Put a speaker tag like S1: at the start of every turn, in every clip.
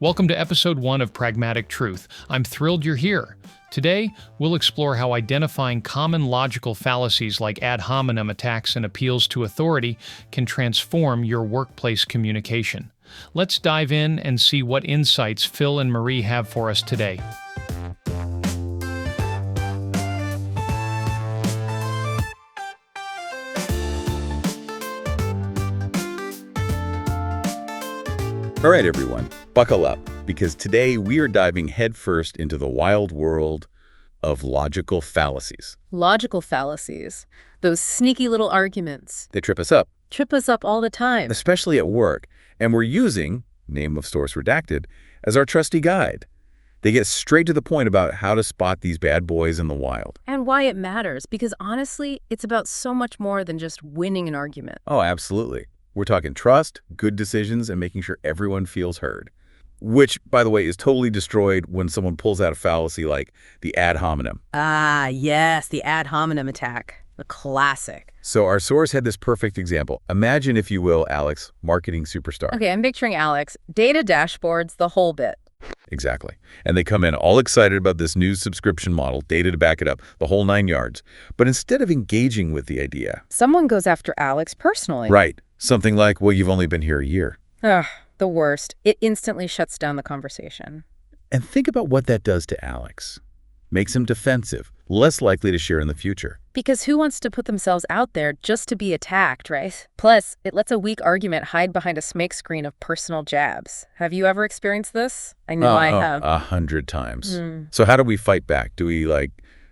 S1: Welcome to episode 1 of Pragmatic Truth. I'm thrilled you're here. Today, we'll explore how identifying common logical fallacies like ad hominem attacks and appeals to authority can transform your workplace communication. Let's dive in and see what insights Phil and Marie have for us today.
S2: All right, everyone, buckle up, because today we are diving headfirst into the wild world of logical fallacies.
S3: Logical fallacies. Those sneaky little arguments.
S2: They trip us up.
S3: Trip us up all the time.
S2: Especially at work. And we're using, name of source redacted, as our trusty guide. They get straight to the point about how to spot these bad boys in the wild.
S3: And why it matters, because honestly, it's about so much more than just winning an argument.
S2: Oh, absolutely. We're talking trust, good decisions, and making sure everyone feels heard. Which, by the way, is totally destroyed when someone pulls out a fallacy like the ad hominem.
S3: Ah, yes, the ad hominem attack. The classic.
S2: So our source had this perfect example. Imagine, if you will, Alex, marketing superstar.
S3: Okay, I'm picturing Alex. Data dashboards, the whole bit.
S2: Exactly. And they come in all excited about this new subscription model, data to back it up, the whole 9 yards. But instead of engaging with the idea...
S3: someone goes after Alex personally.
S2: Right. Something like, well, you've only been here a year.
S3: Ugh, the worst. It instantly shuts down the conversation.
S2: And think about what that does to Alex. Makes him defensive, less likely to share in the future.
S3: Because who wants to put themselves out there just to be attacked, right? Plus, it lets a weak argument hide behind a smokescreen of personal jabs. Have you ever experienced this? I know I have.
S2: 100 times. So how do we fight back? Do we,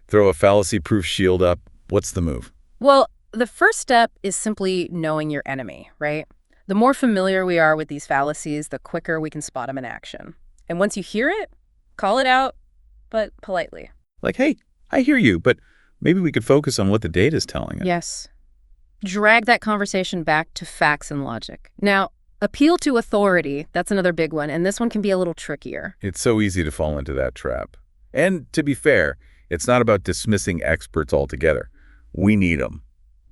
S2: throw a fallacy-proof shield up? What's the move?
S3: Well, the first step is simply knowing your enemy, right? The more familiar we are with these fallacies, the quicker we can spot them in action. And once you hear it, call it out, but politely.
S2: Like, hey, I hear you, but maybe we could focus on what the data is telling us.
S3: Yes. Drag that conversation back to facts and logic. Now, appeal to authority, that's another big one, and this one can be a little trickier.
S2: It's so easy to fall into that trap. And to be fair, it's not about dismissing experts altogether. We need them.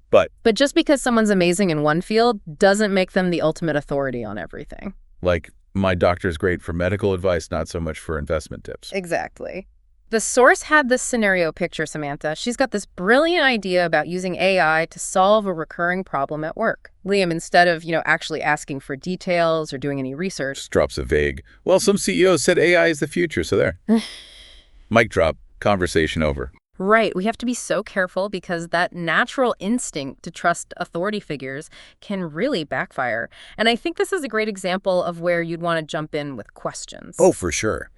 S2: But
S3: just because someone's amazing in one field doesn't make them the ultimate authority on everything.
S2: Like, my doctor's great for medical advice, not so much for investment tips.
S3: Exactly. The source had this scenario picture, Samantha. She's got this brilliant idea about using AI to solve a recurring problem at work. Liam, instead of, actually asking for details or doing any research,
S2: Just drops a vague, well, some CEOs said AI is the future, so there. Mic drop, conversation over.
S3: Right. We have to be so careful because that natural instinct to trust authority figures can really backfire. And I think this is a great example of where you'd want to jump in with questions.
S2: Oh, for sure.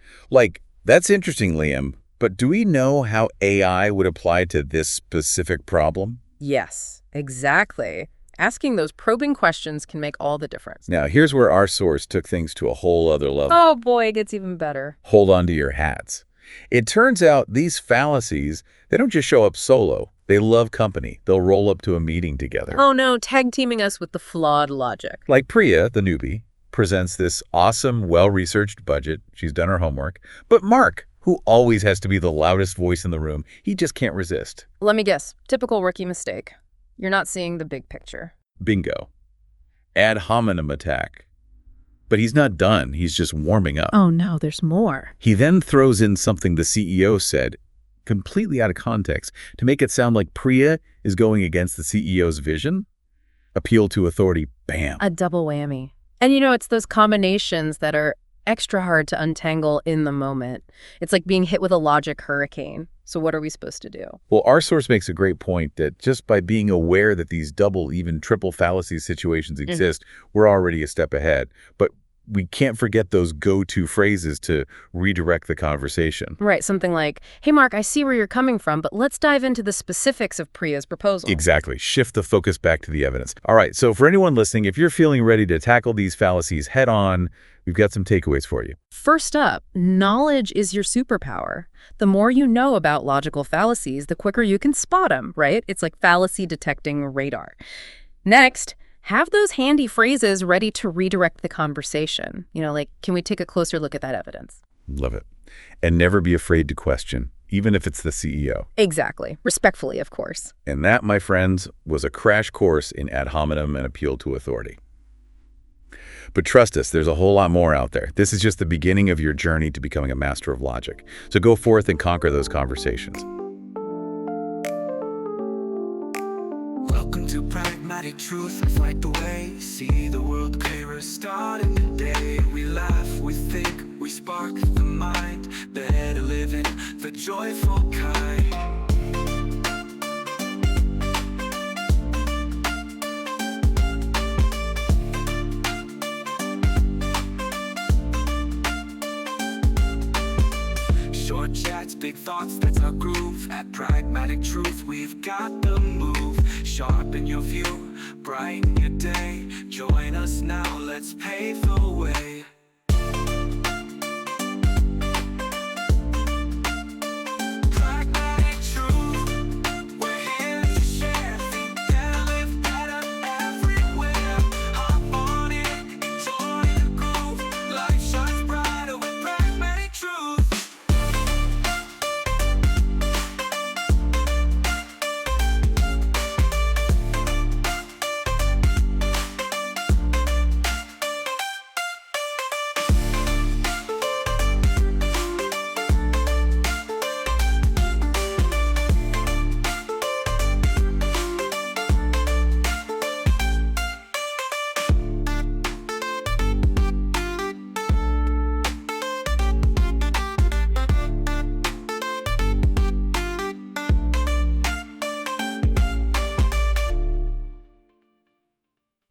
S2: That's interesting, Liam, but do we know how AI would apply to this specific problem?
S3: Yes, exactly. Asking those probing questions can make all the difference.
S2: Now, here's where our source took things to a whole other level.
S3: Oh boy, it gets even better.
S2: Hold on to your hats. It turns out these fallacies, they don't just show up solo. They love company. They'll roll up to a meeting together.
S3: Oh no, tag teaming us with the flawed logic.
S2: Like Priya, the newbie, presents this awesome, well-researched budget. She's done her homework. But Mark, who always has to be the loudest voice in the room, he just can't resist.
S3: Let me guess. Typical rookie mistake. You're not seeing the big picture.
S2: Bingo. Ad hominem attack. But he's not done. He's just warming up.
S3: Oh no, there's more.
S2: He then throws in something the CEO said, completely out of context, to make it sound like Priya is going against the CEO's vision. Appeal to authority, bam.
S3: A double whammy. And it's those combinations that are extra hard to untangle in the moment. It's like being hit with a logic hurricane. So what are we supposed to do?
S2: Well, our source makes a great point that just by being aware that these double, even triple fallacy situations exist, we're already a step ahead. But we can't forget those go-to phrases to redirect the conversation.
S3: Right, something like, hey, Mark, I see where you're coming from, but let's dive into the specifics of Priya's proposal.
S2: Exactly. Shift the focus back to the evidence. All right, so for anyone listening, if you're feeling ready to tackle these fallacies head on, we've got some takeaways for you.
S3: First up, knowledge is your superpower. The more you know about logical fallacies, the quicker you can spot them, right? It's like fallacy detecting radar. Next, have those handy phrases ready to redirect the conversation. Can we take a closer look at that evidence?
S2: Love it. And never be afraid to question, even if it's the CEO.
S3: Exactly. Respectfully, of course.
S2: And that, my friends, was a crash course in ad hominem and appeal to authority. But trust us, there's a whole lot more out there. This is just the beginning of your journey to becoming a master of logic. So go forth and conquer those conversations.
S4: Welcome to Pragmatic Truth. Fight the way, see the world clearer. Starting the day, we laugh, we think, we spark the mind. Better living, the joyful kind. Short chats, big thoughts, that's our groove. At Pragmatic Truth, we've got the move. Sharpen your view, brighten your day. Join us now, let's pave the way.